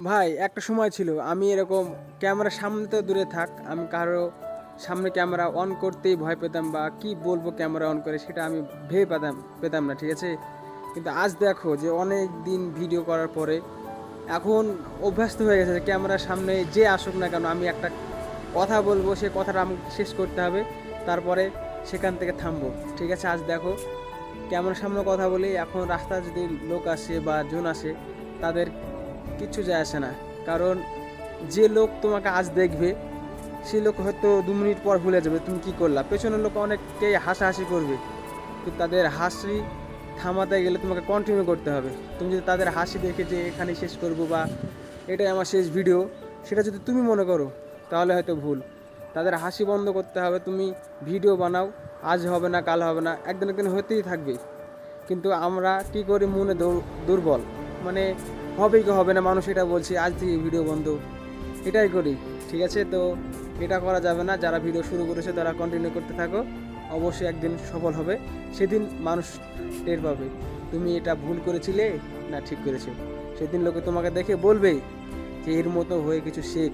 ভাই একটা সময় ছিল আমি এরকম ক্যামেরার সামনে তো দূরে থাক, আমি কারো সামনে ক্যামেরা অন করতেই ভয় পেতাম, বা কি বলবো ক্যামেরা অন করে সেটা আমি ভেবে পেতাম না, ঠিক আছে। কিন্তু আজ দেখো যে অনেক দিন ভিডিও করার পরে এখন অভ্যস্ত হয়ে গেছে যে ক্যামেরার সামনে যে আসুক না কেন আমি একটা কথা বলবো, সে কথাটা আমাকে শেষ করতে হবে, তারপরে সেখান থেকে থামবো, ঠিক আছে। আজ দেখো ক্যামেরার সামনে কথা বলি, এখন রাস্তায় যদি লোক আসে বা জন আসে তাদের কিচ্ছু যায় আসে না। কারণ যে লোক তোমাকে আজ দেখবে সেই লোক হয়তো 2 মিনিট পর ভুলে যাবে তুমি কি করলা। পেছনের লোক অনেককেই হাসাহাসি করবে, কিন্তু তাদের হাসি থামাতে গেলে তোমাকে কন্টিনিউ করতে হবে। তুমি যদি তাদের হাসি দেখে যে এখানে শেষ করবো বা এটাই আমার শেষ ভিডিও, সেটা যদি তুমি মনে করো তাহলে হয়তো ভুল। তাদের হাসি বন্ধ করতে হবে। তুমি ভিডিও বানাও, আজ হবে না কাল হবে না, একদিন একদিন হতেই থাকবে। কিন্তু আমরা কী করি, মনে দুর্বল, মানে হবে কি হবে না, মানুষ এটা বলছে আজ থেকে ভিডিও বন্ধ, এটাই করি, ঠিক আছে। তো এটা করা যাবে না। যারা ভিডিও শুরু করেছে তারা কন্টিনিউ করতে থাকো, অবশ্যই একদিন সফল হবে। সেদিন মানুষ টের পাবে তুমি এটা ভুল করেছিলে না ঠিক করেছো। সেদিন লোকে তোমাকে দেখে বলবে যে এর মতো হয়ে কিছু শেখ।